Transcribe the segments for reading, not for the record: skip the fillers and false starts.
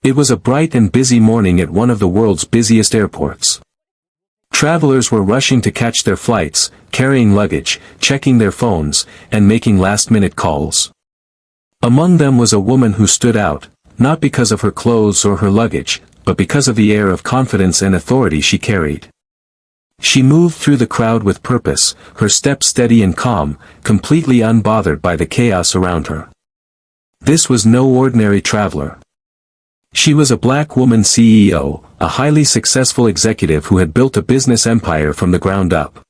It was a bright and busy morning at one of the world's busiest airports. Travelers were rushing to catch their flights, carrying luggage, checking their phones, and making last-minute calls. Among them was a woman who stood out, not because of her clothes or her luggage, but because of the air of confidence and authority she carried. She moved through the crowd with purpose, her step steady and calm, completely unbothered by the chaos around her. This was no ordinary traveler. She was a black woman CEO, a highly successful executive who had built a business empire from the ground up.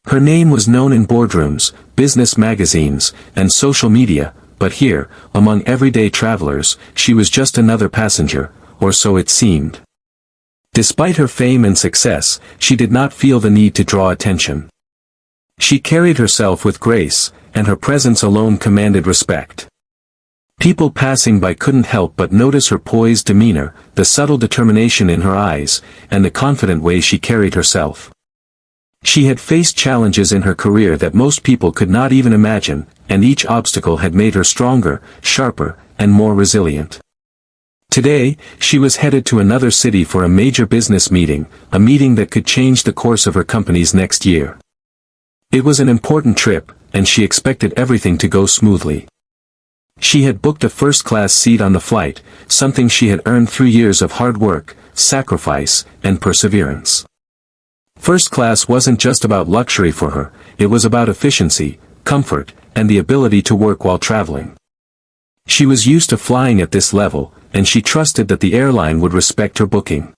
Her name was known in boardrooms, business magazines, and social media, but here, among everyday travelers, she was just another passenger, or so it seemed. Despite her fame and success, she did not feel the need to draw attention. She carried herself with grace, and her presence alone commanded respect. People passing by couldn't help but notice her poised demeanor, the subtle determination in her eyes, and the confident way she carried herself. She had faced challenges in her career that most people could not even imagine, and each obstacle had made her stronger, sharper, and more resilient. Today, she was headed to another city for a major business meeting, a meeting that could change the course of her company's next year. It was an important trip, and she expected everything to go smoothly. She had booked a first-class seat on the flight, something she had earned through years of hard work, sacrifice, and perseverance. First class wasn't just about luxury for her, it was about efficiency, comfort, and the ability to work while traveling. She was used to flying at this level, and she trusted that the airline would respect her booking.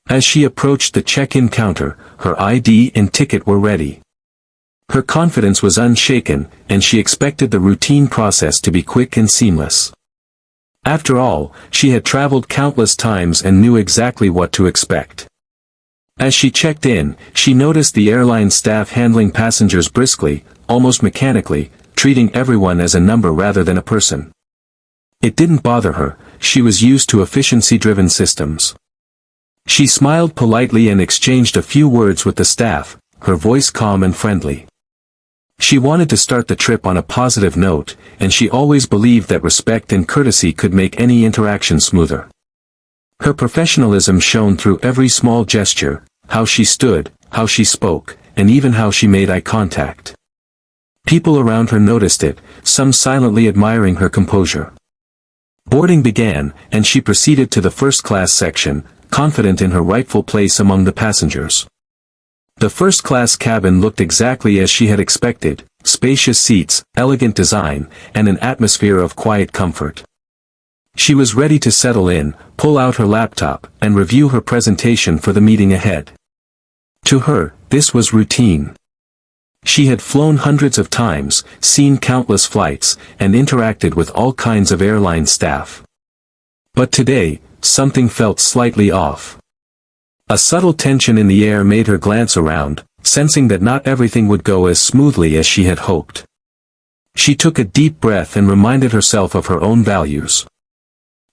As she approached the check-in counter, her ID and ticket were ready. Her confidence was unshaken, and she expected the routine process to be quick and seamless. After all, she had traveled countless times and knew exactly what to expect. As she checked in, she noticed the airline staff handling passengers briskly, almost mechanically, treating everyone as a number rather than a person. It didn't bother her, she was used to efficiency-driven systems. She smiled politely and exchanged a few words with the staff, her voice calm and friendly. She wanted to start the trip on a positive note, and she always believed that respect and courtesy could make any interaction smoother. Her professionalism shone through every small gesture, how she stood, how she spoke, and even how she made eye contact. People around her noticed it, some silently admiring her composure. Boarding began, and she proceeded to the first-class section, confident in her rightful place among the passengers. The first-class cabin looked exactly as she had expected, spacious seats, elegant design, and an atmosphere of quiet comfort. She was ready to settle in, pull out her laptop, and review her presentation for the meeting ahead. To her, this was routine. She had flown hundreds of times, seen countless flights, and interacted with all kinds of airline staff. But today, something felt slightly off. A subtle tension in the air made her glance around, sensing that not everything would go as smoothly as she had hoped. She took a deep breath and reminded herself of her own values.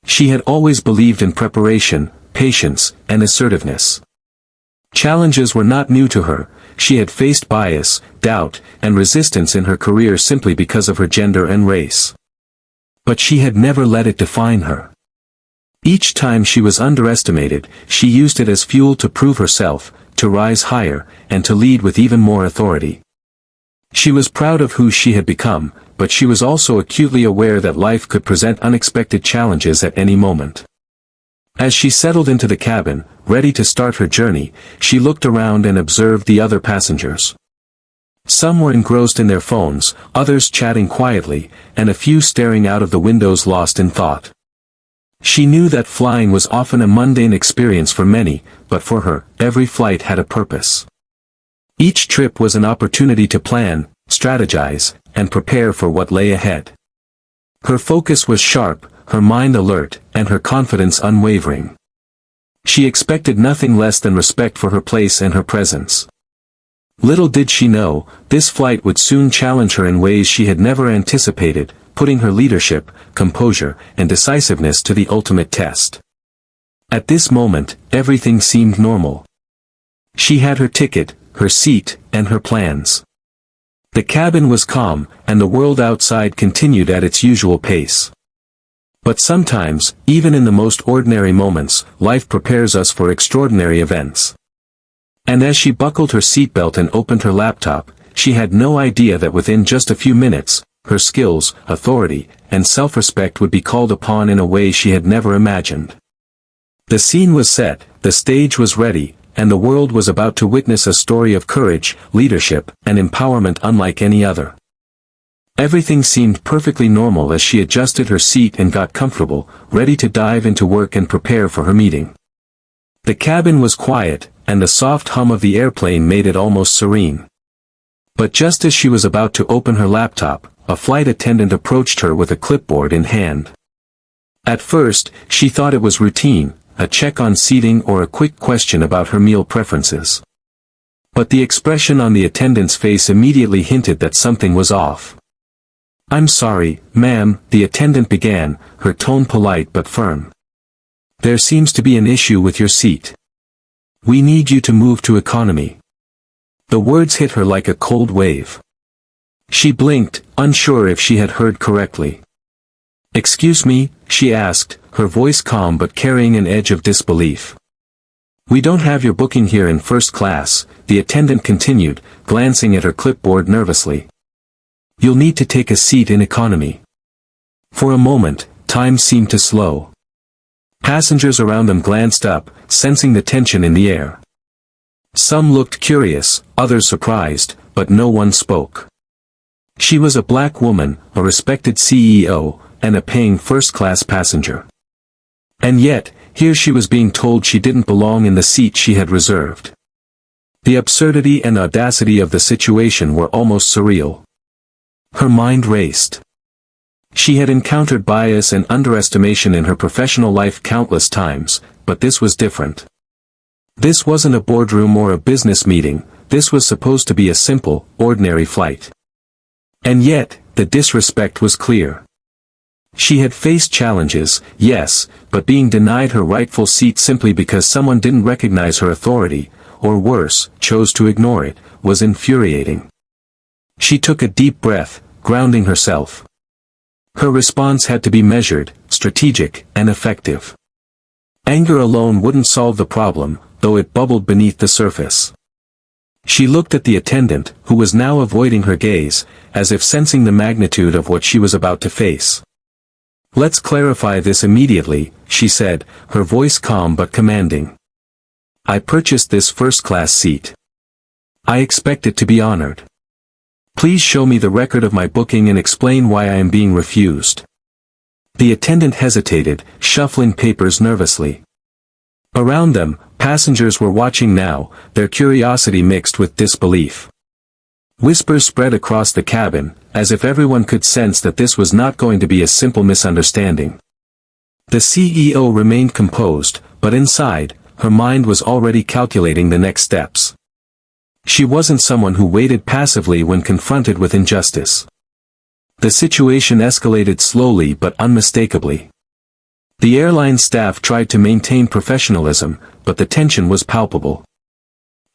She had always believed in preparation, patience, and assertiveness. Challenges were not new to her. She had faced bias, doubt, and resistance in her career simply because of her gender and race. But she had never let it define her. Each time she was underestimated, she used it as fuel to prove herself, to rise higher, and to lead with even more authority. She was proud of who she had become, but she was also acutely aware that life could present unexpected challenges at any moment. As she settled into the cabin, ready to start her journey, she looked around and observed the other passengers. Some were engrossed in their phones, others chatting quietly, and a few staring out of the windows lost in thought. She knew that flying was often a mundane experience for many, but for her, every flight had a purpose. Each trip was an opportunity to plan, strategize, and prepare for what lay ahead. Her focus was sharp, her mind alert, and her confidence unwavering. She expected nothing less than respect for her place and her presence. Little did she know, this flight would soon challenge her in ways she had never anticipated, putting her leadership, composure, and decisiveness to the ultimate test. At this moment, everything seemed normal. She had her ticket, her seat, and her plans. The cabin was calm, and the world outside continued at its usual pace. But sometimes, even in the most ordinary moments, life prepares us for extraordinary events. And as she buckled her seatbelt and opened her laptop, she had no idea that within just a few minutes, her skills, authority, and self-respect would be called upon in a way she had never imagined. The scene was set, the stage was ready, and the world was about to witness a story of courage, leadership, and empowerment unlike any other. Everything seemed perfectly normal as she adjusted her seat and got comfortable, ready to dive into work and prepare for her meeting. The cabin was quiet, and the soft hum of the airplane made it almost serene. But just as she was about to open her laptop, a flight attendant approached her with a clipboard in hand. At first, she thought it was routine, a check on seating or a quick question about her meal preferences. But the expression on the attendant's face immediately hinted that something was off. "I'm sorry, ma'am," the attendant began, her tone polite but firm. "There seems to be an issue with your seat. We need you to move to economy." The words hit her like a cold wave. She blinked, unsure if she had heard correctly. "Excuse me," she asked, her voice calm but carrying an edge of disbelief. "We don't have your booking here in first class," the attendant continued, glancing at her clipboard nervously. "You'll need to take a seat in economy." For a moment, time seemed to slow. Passengers around them glanced up, sensing the tension in the air. Some looked curious, others surprised, but no one spoke. She was a black woman, a respected CEO, and a paying first-class passenger. And yet, here she was being told she didn't belong in the seat she had reserved. The absurdity and audacity of the situation were almost surreal. Her mind raced. She had encountered bias and underestimation in her professional life countless times, but this was different. This wasn't a boardroom or a business meeting, this was supposed to be a simple, ordinary flight. And yet, the disrespect was clear. She had faced challenges, yes, but being denied her rightful seat simply because someone didn't recognize her authority, or worse, chose to ignore it, was infuriating. She took a deep breath, grounding herself. Her response had to be measured, strategic, and effective. Anger alone wouldn't solve the problem, though it bubbled beneath the surface. She looked at the attendant, who was now avoiding her gaze, as if sensing the magnitude of what she was about to face. "Let's clarify this immediately," she said, her voice calm but commanding. "I purchased this first-class seat. I expect it to be honored. Please show me the record of my booking and explain why I am being refused." The attendant hesitated, shuffling papers nervously. Around them, passengers were watching now, their curiosity mixed with disbelief. Whispers spread across the cabin, as if everyone could sense that this was not going to be a simple misunderstanding. The CEO remained composed, but inside, her mind was already calculating the next steps. She wasn't someone who waited passively when confronted with injustice. The situation escalated slowly but unmistakably. The airline staff tried to maintain professionalism, but the tension was palpable.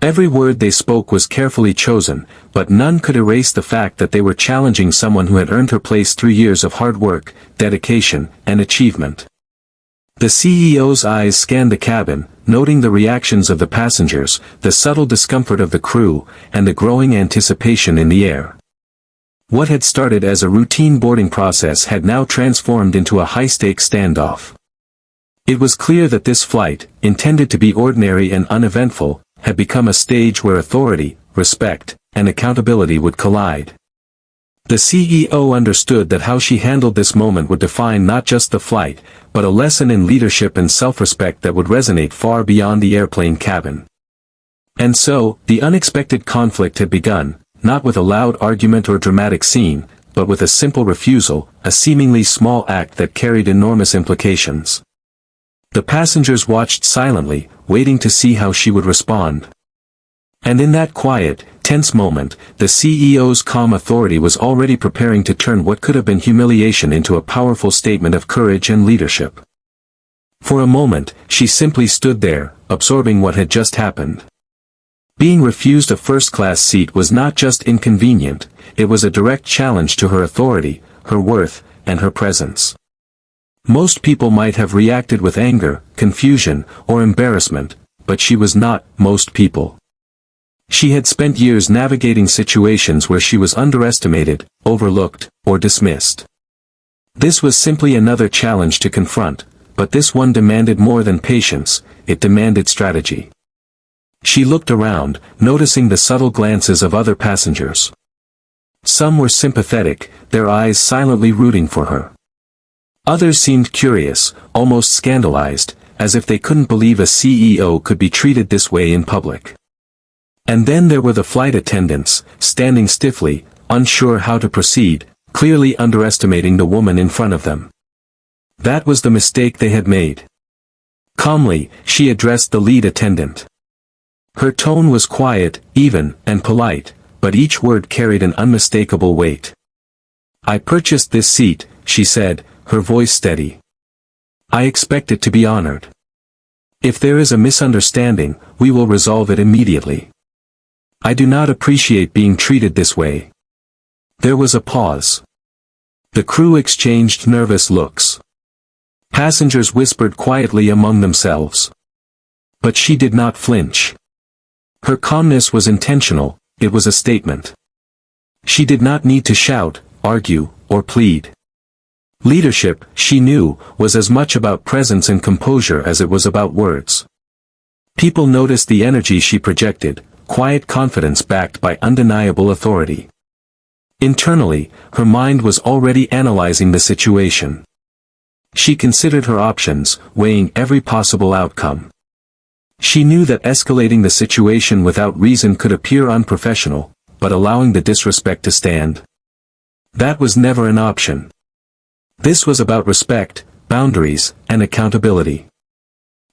Every word they spoke was carefully chosen, but none could erase the fact that they were challenging someone who had earned her place through years of hard work, dedication, and achievement. The CEO's eyes scanned the cabin, noting the reactions of the passengers, the subtle discomfort of the crew, and the growing anticipation in the air. What had started as a routine boarding process had now transformed into a high-stakes standoff. It was clear that this flight, intended to be ordinary and uneventful, had become a stage where authority, respect, and accountability would collide. The CEO understood that how she handled this moment would define not just the flight, but a lesson in leadership and self-respect that would resonate far beyond the airplane cabin. And so, the unexpected conflict had begun, not with a loud argument or dramatic scene, but with a simple refusal, a seemingly small act that carried enormous implications. The passengers watched silently, waiting to see how she would respond. And in that quiet, tense moment, the CEO's calm authority was already preparing to turn what could have been humiliation into a powerful statement of courage and leadership. For a moment, she simply stood there, absorbing what had just happened. Being refused a first-class seat was not just inconvenient, it was a direct challenge to her authority, her worth, and her presence. Most people might have reacted with anger, confusion, or embarrassment, but she was not most people. She had spent years navigating situations where she was underestimated, overlooked, or dismissed. This was simply another challenge to confront, but this one demanded more than patience, it demanded strategy. She looked around, noticing the subtle glances of other passengers. Some were sympathetic, their eyes silently rooting for her. Others seemed curious, almost scandalized, as if they couldn't believe a CEO could be treated this way in public. And then there were the flight attendants, standing stiffly, unsure how to proceed, clearly underestimating the woman in front of them. That was the mistake they had made. Calmly, she addressed the lead attendant. Her tone was quiet, even, and polite, but each word carried an unmistakable weight. "I purchased this seat," she said, her voice steady. "I expect it to be honored. If there is a misunderstanding, we will resolve it immediately. I do not appreciate being treated this way." There was a pause. The crew exchanged nervous looks. Passengers whispered quietly among themselves. But she did not flinch. Her calmness was intentional, it was a statement. She did not need to shout, argue, or plead. Leadership, she knew, was as much about presence and composure as it was about words. People noticed the energy she projected, quiet confidence backed by undeniable authority. Internally, her mind was already analyzing the situation. She considered her options, weighing every possible outcome. She knew that escalating the situation without reason could appear unprofessional, but allowing the disrespect to stand, that was never an option. This was about respect, boundaries, and accountability.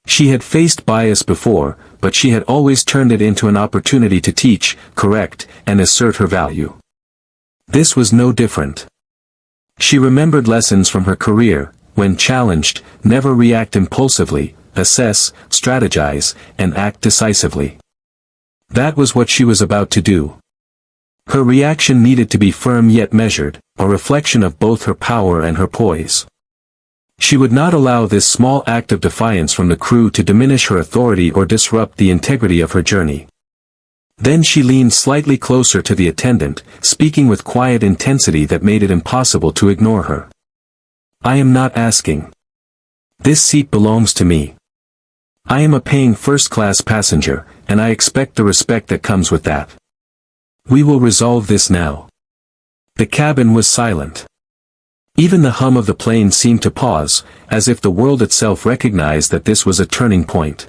She had faced bias before, but she had always turned it into an opportunity to teach, correct, and assert her value. This was no different. She remembered lessons from her career: when challenged, never react impulsively, assess, strategize, and act decisively. That was what she was about to do. Her reaction needed to be firm yet measured, a reflection of both her power and her poise. She would not allow this small act of defiance from the crew to diminish her authority or disrupt the integrity of her journey. Then she leaned slightly closer to the attendant, speaking with quiet intensity that made it impossible to ignore her. "I am not asking. This seat belongs to me. I am a paying first-class passenger, and I expect the respect that comes with that. We will resolve this now." The cabin was silent. Even the hum of the plane seemed to pause, as if the world itself recognized that this was a turning point.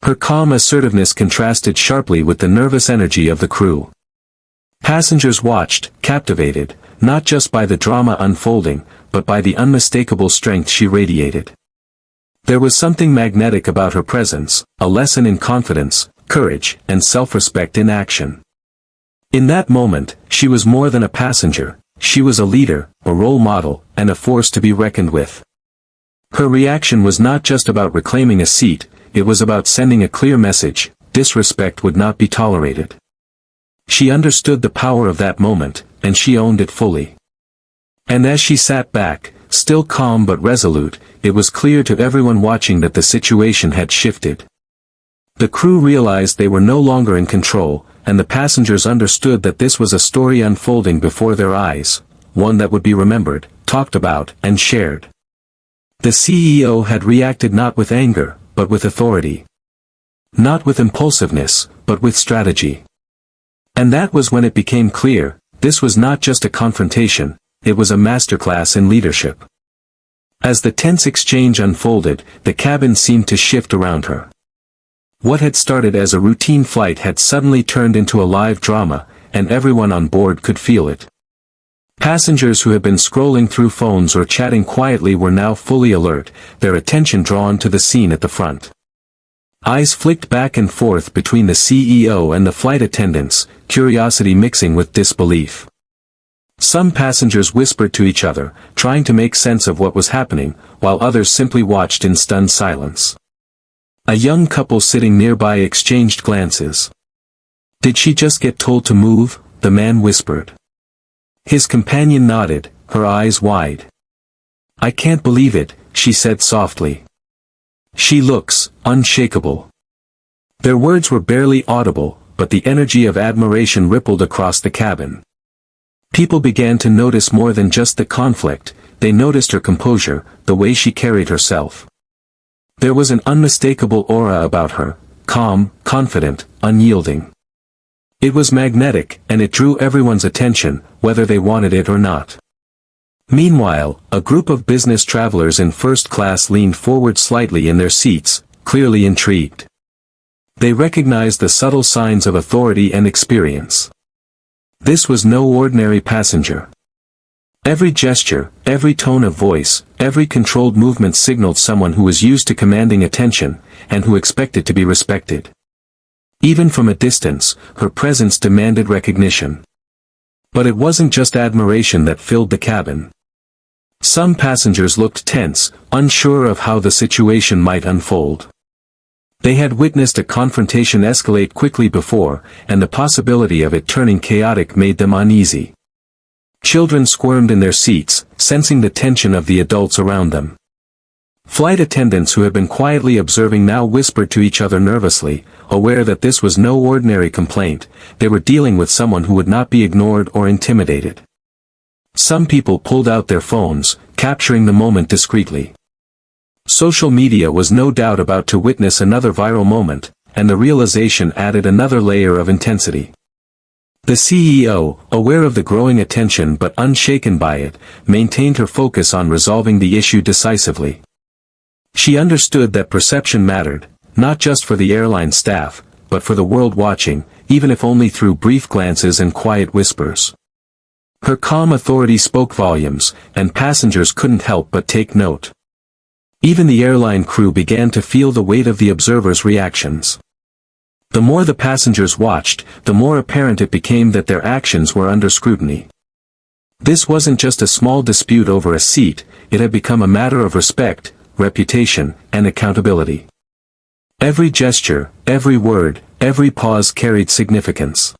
Her calm assertiveness contrasted sharply with the nervous energy of the crew. Passengers watched, captivated, not just by the drama unfolding, but by the unmistakable strength she radiated. There was something magnetic about her presence, a lesson in confidence, courage, and self-respect in action. In that moment, she was more than a passenger, she was a leader, a role model, and a force to be reckoned with. Her reaction was not just about reclaiming a seat, it was about sending a clear message: disrespect would not be tolerated. She understood the power of that moment, and she owned it fully. And as she sat back, still calm but resolute, it was clear to everyone watching that the situation had shifted. The crew realized they were no longer in control, and the passengers understood that this was a story unfolding before their eyes, one that would be remembered, talked about, and shared. The CEO had reacted not with anger, but with authority. Not with impulsiveness, but with strategy. And that was when it became clear, this was not just a confrontation, it was a masterclass in leadership. As the tense exchange unfolded, the cabin seemed to shift around her. What had started as a routine flight had suddenly turned into a live drama, and everyone on board could feel it. Passengers who had been scrolling through phones or chatting quietly were now fully alert, their attention drawn to the scene at the front. Eyes flicked back and forth between the CEO and the flight attendants, curiosity mixing with disbelief. Some passengers whispered to each other, trying to make sense of what was happening, while others simply watched in stunned silence. A young couple sitting nearby exchanged glances. "Did she just get told to move?" the man whispered. His companion nodded, her eyes wide. "I can't believe it," she said softly. "She looks unshakable." Their words were barely audible, but the energy of admiration rippled across the cabin. People began to notice more than just the conflict. They noticed her composure, the way she carried herself. There was an unmistakable aura about her, calm, confident, unyielding. It was magnetic, and it drew everyone's attention, whether they wanted it or not. Meanwhile, a group of business travelers in first class leaned forward slightly in their seats, clearly intrigued. They recognized the subtle signs of authority and experience. This was no ordinary passenger. Every gesture, every tone of voice, every controlled movement signaled someone who was used to commanding attention, and who expected to be respected. Even from a distance, her presence demanded recognition. But it wasn't just admiration that filled the cabin. Some passengers looked tense, unsure of how the situation might unfold. They had witnessed a confrontation escalate quickly before, and the possibility of it turning chaotic made them uneasy. Children squirmed in their seats, sensing the tension of the adults around them. Flight attendants who had been quietly observing now whispered to each other nervously, aware that this was no ordinary complaint. They were dealing with someone who would not be ignored or intimidated. Some people pulled out their phones, capturing the moment discreetly. Social media was no doubt about to witness another viral moment, and the realization added another layer of intensity. The CEO, aware of the growing attention but unshaken by it, maintained her focus on resolving the issue decisively. She understood that perception mattered, not just for the airline staff, but for the world watching, even if only through brief glances and quiet whispers. Her calm authority spoke volumes, and passengers couldn't help but take note. Even the airline crew began to feel the weight of the observers' reactions. The more the passengers watched, the more apparent it became that their actions were under scrutiny. This wasn't just a small dispute over a seat, it had become a matter of respect, reputation, and accountability. Every gesture, every word, every pause carried significance.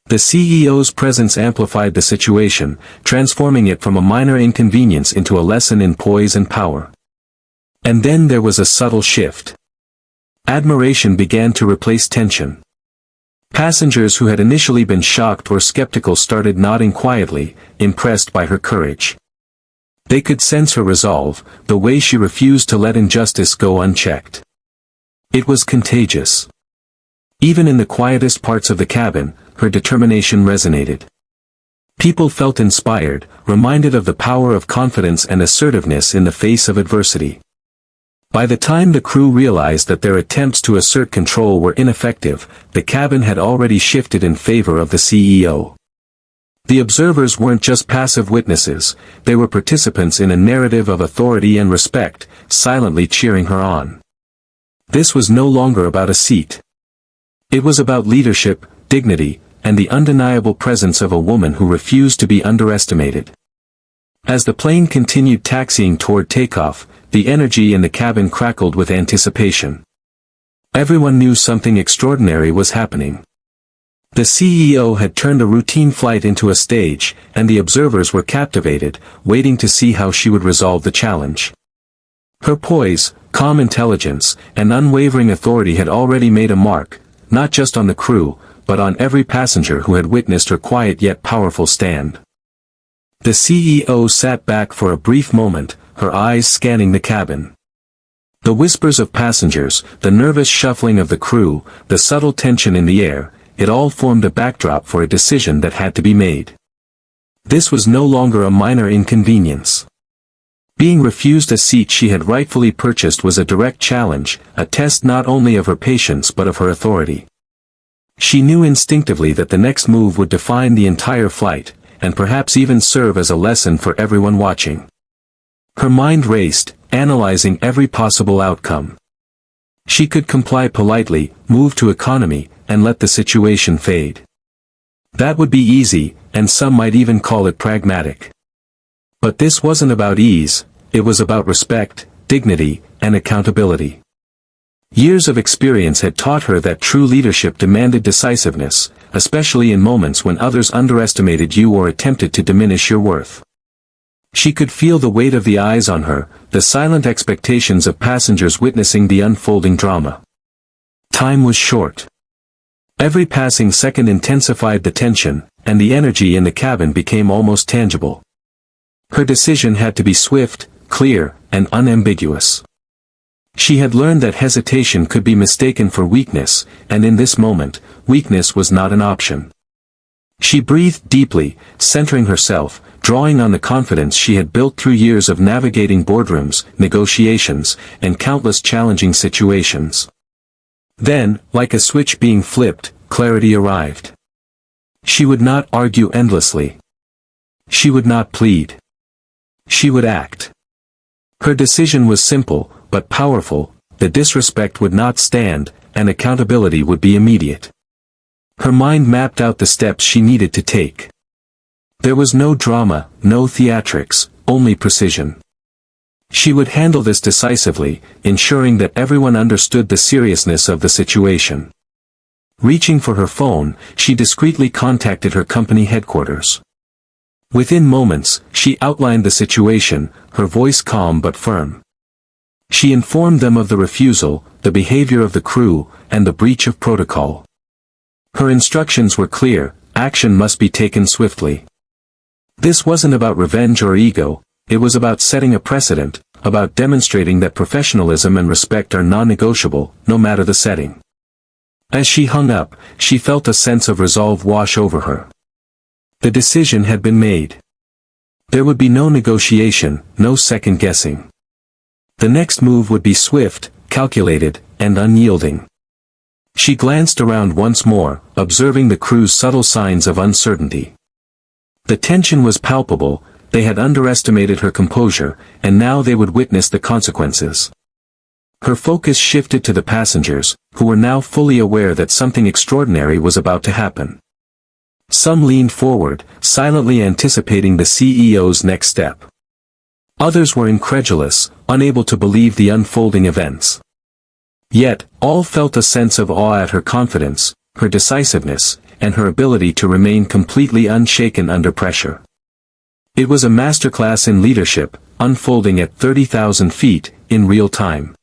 The CEO's presence amplified the situation, transforming it from a minor inconvenience into a lesson in poise and power. And then there was a subtle shift. Admiration began to replace tension. Passengers who had initially been shocked or skeptical started nodding quietly, impressed by her courage. They could sense her resolve, the way she refused to let injustice go unchecked. It was contagious. Even in the quietest parts of the cabin, her determination resonated. People felt inspired, reminded of the power of confidence and assertiveness in the face of adversity. By the time the crew realized that their attempts to assert control were ineffective, the cabin had already shifted in favor of the CEO. The observers weren't just passive witnesses, they were participants in a narrative of authority and respect, silently cheering her on. This was no longer about a seat. It was about leadership, dignity, and the undeniable presence of a woman who refused to be underestimated. As the plane continued taxiing toward takeoff, the energy in the cabin crackled with anticipation. Everyone knew something extraordinary was happening. The CEO had turned a routine flight into a stage, and the observers were captivated, waiting to see how she would resolve the challenge. Her poise, calm intelligence, and unwavering authority had already made a mark, not just on the crew, but on every passenger who had witnessed her quiet yet powerful stand. The CEO sat back for a brief moment, her eyes scanning the cabin. The whispers of passengers, the nervous shuffling of the crew, the subtle tension in the air, it all formed a backdrop for a decision that had to be made. This was no longer a minor inconvenience. Being refused a seat she had rightfully purchased was a direct challenge, a test not only of her patience but of her authority. She knew instinctively that the next move would define the entire flight, and perhaps even serve as a lesson for everyone watching. Her mind raced, analyzing every possible outcome. She could comply politely, move to economy, and let the situation fade. That would be easy, and some might even call it pragmatic. But this wasn't about ease, it was about respect, dignity, and accountability. Years of experience had taught her that true leadership demanded decisiveness, especially in moments when others underestimated you or attempted to diminish your worth. She could feel the weight of the eyes on her, the silent expectations of passengers witnessing the unfolding drama. Time was short. Every passing second intensified the tension, and the energy in the cabin became almost tangible. Her decision had to be swift, clear, and unambiguous. She had learned that hesitation could be mistaken for weakness, and in this moment, weakness was not an option. She breathed deeply, centering herself, drawing on the confidence she had built through years of navigating boardrooms, negotiations, and countless challenging situations. Then, like a switch being flipped, clarity arrived. She would not argue endlessly. She would not plead. She would act. Her decision was simple, but powerful. The disrespect would not stand, and accountability would be immediate. Her mind mapped out the steps she needed to take. There was no drama, no theatrics, only precision. She would handle this decisively, ensuring that everyone understood the seriousness of the situation. Reaching for her phone, she discreetly contacted her company headquarters. Within moments, she outlined the situation, her voice calm but firm. She informed them of the refusal, the behavior of the crew, and the breach of protocol. Her instructions were clear: action must be taken swiftly. This wasn't about revenge or ego, it was about setting a precedent, about demonstrating that professionalism and respect are non-negotiable, no matter the setting. As she hung up, she felt a sense of resolve wash over her. The decision had been made. There would be no negotiation, no second guessing. The next move would be swift, calculated, and unyielding. She glanced around once more, observing the crew's subtle signs of uncertainty. The tension was palpable. They had underestimated her composure, and now they would witness the consequences. Her focus shifted to the passengers, who were now fully aware that something extraordinary was about to happen. Some leaned forward, silently anticipating the CEO's next step. Others were incredulous, unable to believe the unfolding events. Yet, all felt a sense of awe at her confidence, her decisiveness, and her ability to remain completely unshaken under pressure. It was a masterclass in leadership, unfolding at 30,000 feet, in real time.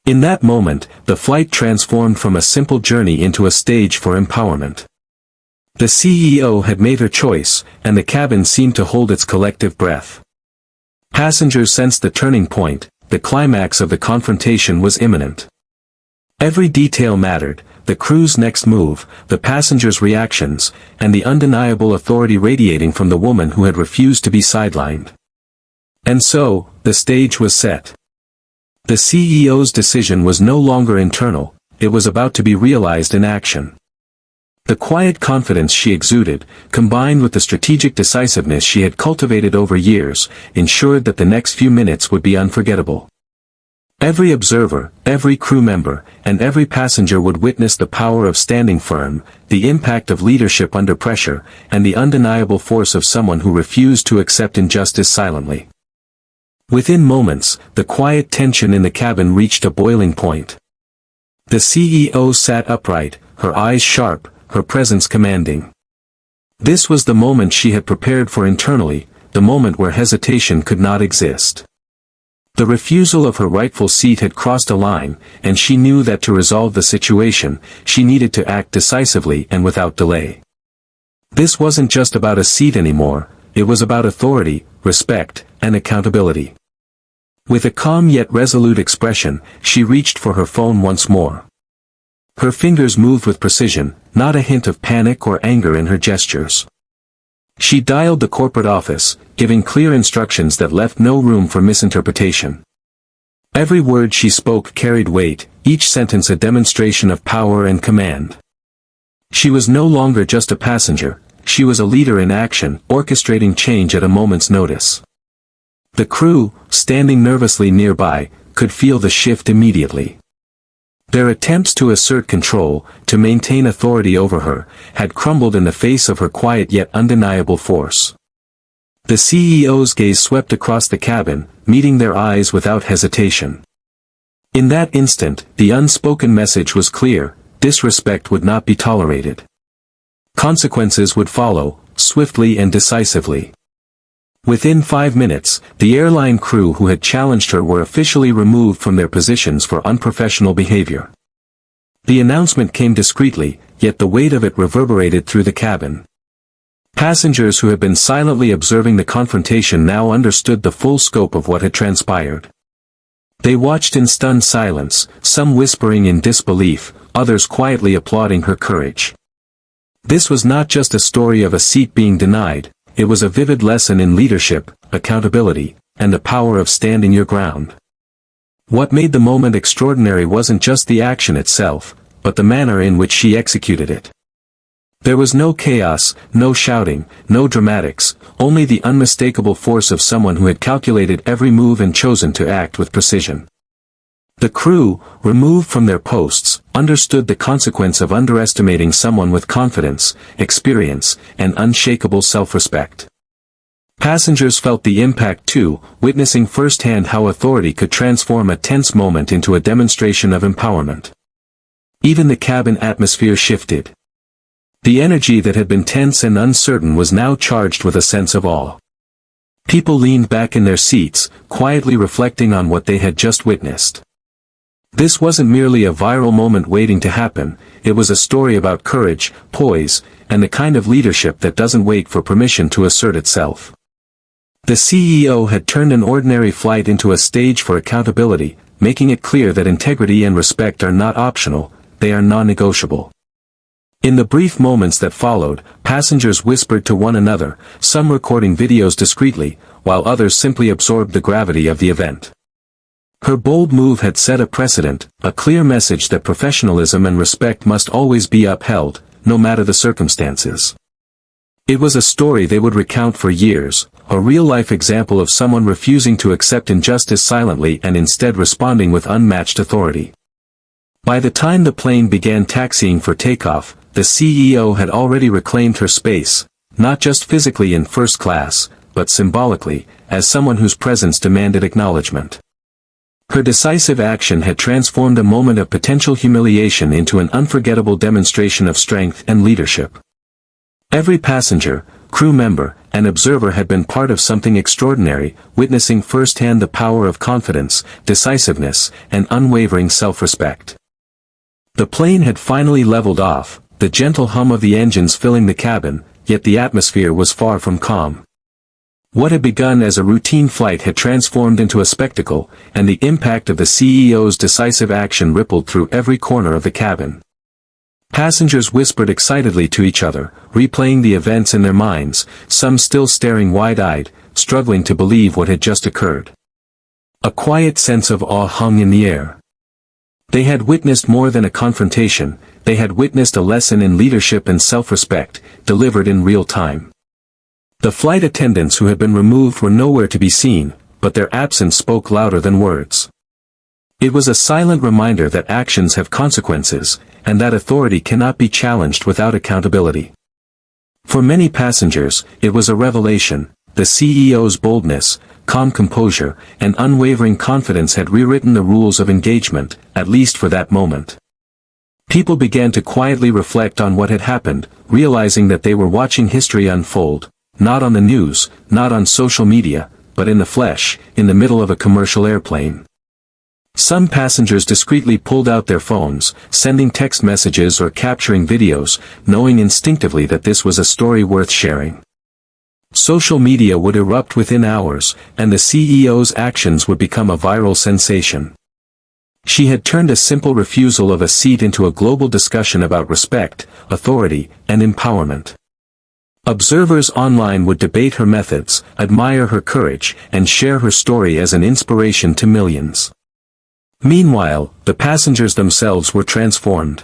In that moment, the flight transformed from a simple journey into a stage for empowerment. The CEO had made her choice, and the cabin seemed to hold its collective breath. Passengers sensed the turning point, the climax of the confrontation was imminent. Every detail mattered: the crew's next move, the passengers' reactions, and the undeniable authority radiating from the woman who had refused to be sidelined. And so, the stage was set. The CEO's decision was no longer internal, it was about to be realized in action. The quiet confidence she exuded, combined with the strategic decisiveness she had cultivated over years, ensured that the next few minutes would be unforgettable. Every observer, every crew member, and every passenger would witness the power of standing firm, the impact of leadership under pressure, and the undeniable force of someone who refused to accept injustice silently. Within moments, the quiet tension in the cabin reached a boiling point. The CEO sat upright, her eyes sharp, her presence commanding. This was the moment she had prepared for internally, the moment where hesitation could not exist. The refusal of her rightful seat had crossed a line, and she knew that to resolve the situation, she needed to act decisively and without delay. This wasn't just about a seat anymore, it was about authority, respect, and accountability. With a calm yet resolute expression, she reached for her phone once more. Her fingers moved with precision, not a hint of panic or anger in her gestures. She dialed the corporate office, giving clear instructions that left no room for misinterpretation. Every word she spoke carried weight, each sentence a demonstration of power and command. She was no longer just a passenger, she was a leader in action, orchestrating change at a moment's notice. The crew, standing nervously nearby, could feel the shift immediately. Their attempts to assert control, to maintain authority over her, had crumbled in the face of her quiet yet undeniable force. The CEO's gaze swept across the cabin, meeting their eyes without hesitation. In that instant, the unspoken message was clear: disrespect would not be tolerated. Consequences would follow, swiftly and decisively. Within 5 minutes, the airline crew who had challenged her were officially removed from their positions for unprofessional behavior. The announcement came discreetly, yet the weight of it reverberated through the cabin. Passengers who had been silently observing the confrontation now understood the full scope of what had transpired. They watched in stunned silence, some whispering in disbelief, others quietly applauding her courage. This was not just a story of a seat being denied, it was a vivid lesson in leadership, accountability, and the power of standing your ground. What made the moment extraordinary wasn't just the action itself, but the manner in which she executed it. There was no chaos, no shouting, no dramatics, only the unmistakable force of someone who had calculated every move and chosen to act with precision. The crew, removed from their posts, understood the consequence of underestimating someone with confidence, experience, and unshakable self-respect. Passengers felt the impact too, witnessing firsthand how authority could transform a tense moment into a demonstration of empowerment. Even the cabin atmosphere shifted. The energy that had been tense and uncertain was now charged with a sense of awe. People leaned back in their seats, quietly reflecting on what they had just witnessed. This wasn't merely a viral moment waiting to happen, it was a story about courage, poise, and the kind of leadership that doesn't wait for permission to assert itself. The CEO had turned an ordinary flight into a stage for accountability, making it clear that integrity and respect are not optional, they are non-negotiable. In the brief moments that followed, passengers whispered to one another, some recording videos discreetly, while others simply absorbed the gravity of the event. Her bold move had set a precedent, a clear message that professionalism and respect must always be upheld, no matter the circumstances. It was a story they would recount for years, a real-life example of someone refusing to accept injustice silently and instead responding with unmatched authority. By the time the plane began taxiing for takeoff, the CEO had already reclaimed her space, not just physically in first class, but symbolically, as someone whose presence demanded acknowledgement. Her decisive action had transformed a moment of potential humiliation into an unforgettable demonstration of strength and leadership. Every passenger, crew member, and observer had been part of something extraordinary, witnessing firsthand the power of confidence, decisiveness, and unwavering self-respect. The plane had finally leveled off, the gentle hum of the engines filling the cabin, yet the atmosphere was far from calm. What had begun as a routine flight had transformed into a spectacle, and the impact of the CEO's decisive action rippled through every corner of the cabin. Passengers whispered excitedly to each other, replaying the events in their minds, some still staring wide-eyed, struggling to believe what had just occurred. A quiet sense of awe hung in the air. They had witnessed more than a confrontation, they had witnessed a lesson in leadership and self-respect, delivered in real time. The flight attendants who had been removed were nowhere to be seen, but their absence spoke louder than words. It was a silent reminder that actions have consequences, and that authority cannot be challenged without accountability. For many passengers, it was a revelation. The CEO's boldness, calm composure, and unwavering confidence had rewritten the rules of engagement, at least for that moment. People began to quietly reflect on what had happened, realizing that they were watching history unfold, not on the news, not on social media, but in the flesh, in the middle of a commercial airplane. Some passengers discreetly pulled out their phones, sending text messages or capturing videos, knowing instinctively that this was a story worth sharing. Social media would erupt within hours, and the CEO's actions would become a viral sensation. She had turned a simple refusal of a seat into a global discussion about respect, authority, and empowerment. Observers online would debate her methods, admire her courage, and share her story as an inspiration to millions. Meanwhile, the passengers themselves were transformed.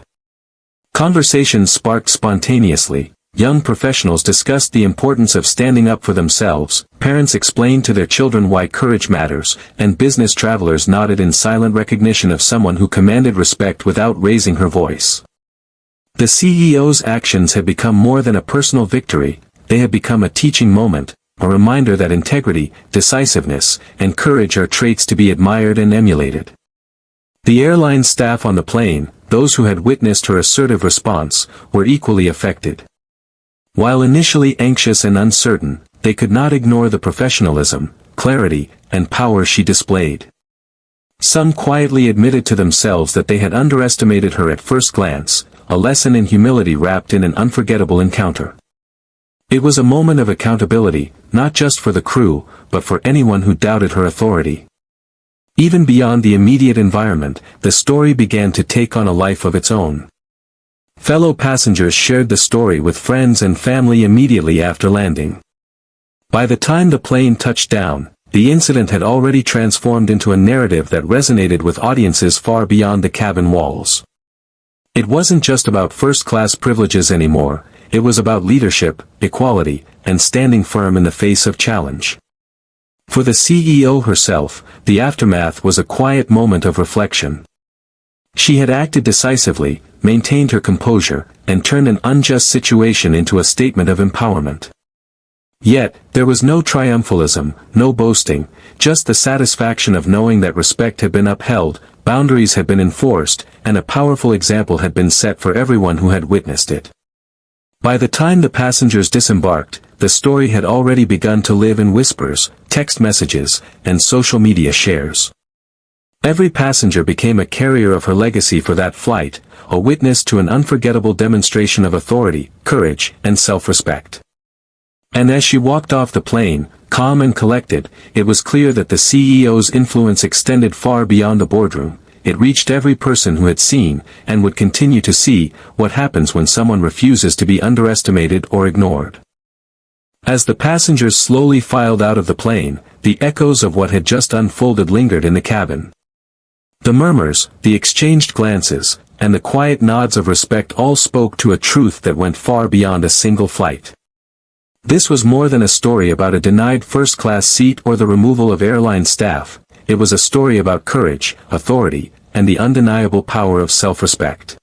Conversations sparked spontaneously. Young professionals discussed the importance of standing up for themselves, parents explained to their children why courage matters, and business travelers nodded in silent recognition of someone who commanded respect without raising her voice. The CEO's actions had become more than a personal victory, they had become a teaching moment, a reminder that integrity, decisiveness, and courage are traits to be admired and emulated. The airline staff on the plane, those who had witnessed her assertive response, were equally affected. While initially anxious and uncertain, they could not ignore the professionalism, clarity, and power she displayed. Some quietly admitted to themselves that they had underestimated her at first glance, a lesson in humility wrapped in an unforgettable encounter. It was a moment of accountability, not just for the crew, but for anyone who doubted her authority. Even beyond the immediate environment, the story began to take on a life of its own. Fellow passengers shared the story with friends and family immediately after landing. By the time the plane touched down, the incident had already transformed into a narrative that resonated with audiences far beyond the cabin walls. It wasn't just about first-class privileges anymore, it was about leadership, equality, and standing firm in the face of challenge. For the CEO herself, the aftermath was a quiet moment of reflection. She had acted decisively, maintained her composure, and turned an unjust situation into a statement of empowerment. Yet, there was no triumphalism, no boasting, just the satisfaction of knowing that respect had been upheld, boundaries had been enforced, and a powerful example had been set for everyone who had witnessed it. By the time the passengers disembarked, the story had already begun to live in whispers, text messages, and social media shares. Every passenger became a carrier of her legacy for that flight, a witness to an unforgettable demonstration of authority, courage, and self-respect. And as she walked off the plane, calm and collected, it was clear that the CEO's influence extended far beyond the boardroom. It reached every person who had seen, and would continue to see, what happens when someone refuses to be underestimated or ignored. As the passengers slowly filed out of the plane, the echoes of what had just unfolded lingered in the cabin. The murmurs, the exchanged glances, and the quiet nods of respect all spoke to a truth that went far beyond a single flight. This was more than a story about a denied first-class seat or the removal of airline staff. It was a story about courage, authority, and the undeniable power of self-respect.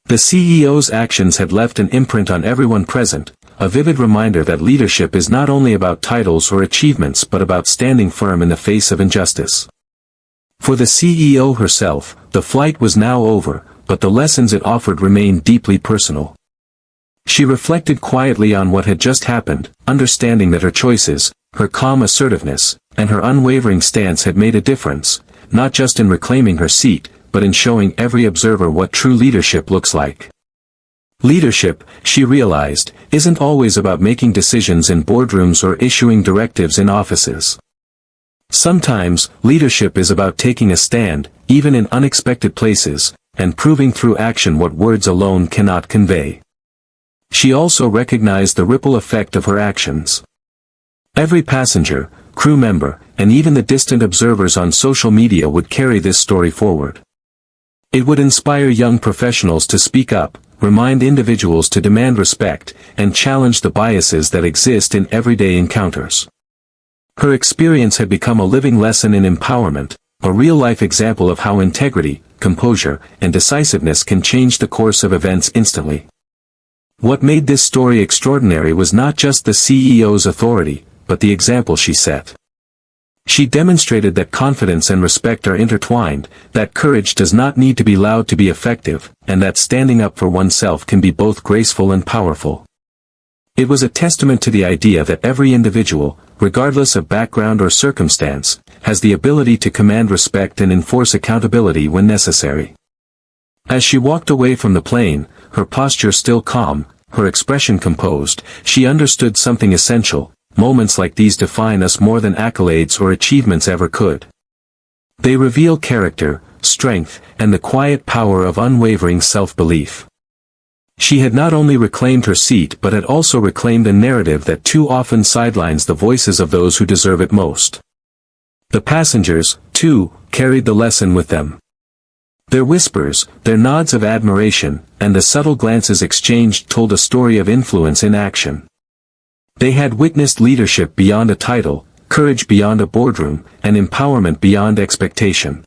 The CEO's actions had left an imprint on everyone present, a vivid reminder that leadership is not only about titles or achievements but about standing firm in the face of injustice. For the CEO herself, the flight was now over, but the lessons it offered remained deeply personal. She reflected quietly on what had just happened, understanding that her choices, her calm assertiveness, and her unwavering stance had made a difference, not just in reclaiming her seat, but in showing every observer what true leadership looks like. Leadership, she realized, isn't always about making decisions in boardrooms or issuing directives in offices. Sometimes, leadership is about taking a stand, even in unexpected places, and proving through action what words alone cannot convey. She also recognized the ripple effect of her actions. Every passenger, crew member, and even the distant observers on social media would carry this story forward. It would inspire young professionals to speak up, remind individuals to demand respect, and challenge the biases that exist in everyday encounters. Her experience had become a living lesson in empowerment, a real-life example of how integrity, composure, and decisiveness can change the course of events instantly. What made this story extraordinary was not just the CEO's authority, but the example she set. She demonstrated that confidence and respect are intertwined, that courage does not need to be loud to be effective, and that standing up for oneself can be both graceful and powerful. It was a testament to the idea that every individual, regardless of background or circumstance, has the ability to command respect and enforce accountability when necessary. As she walked away from the plane, her posture still calm, her expression composed, she understood something essential: moments like these define us more than accolades or achievements ever could. They reveal character, strength, and the quiet power of unwavering self-belief. She had not only reclaimed her seat but had also reclaimed a narrative that too often sidelines the voices of those who deserve it most. The passengers, too, carried the lesson with them. Their whispers, their nods of admiration, and the subtle glances exchanged told a story of influence in action. They had witnessed leadership beyond a title, courage beyond a boardroom, and empowerment beyond expectation.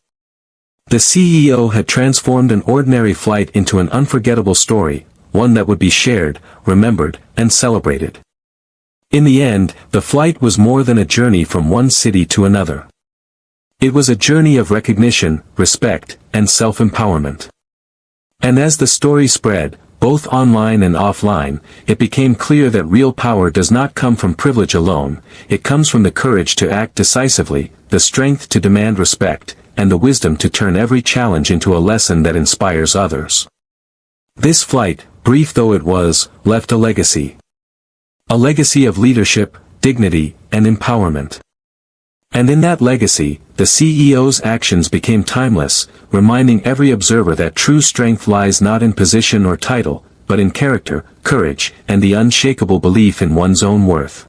The CEO had transformed an ordinary flight into an unforgettable story, one that would be shared, remembered, and celebrated. In the end, the flight was more than a journey from one city to another. It was a journey of recognition, respect, and self-empowerment. And as the story spread, both online and offline, it became clear that real power does not come from privilege alone, it comes from the courage to act decisively, the strength to demand respect, and the wisdom to turn every challenge into a lesson that inspires others. This flight, brief though it was, left a legacy. A legacy of leadership, dignity, and empowerment. And in that legacy, the CEO's actions became timeless, reminding every observer that true strength lies not in position or title, but in character, courage, and the unshakable belief in one's own worth.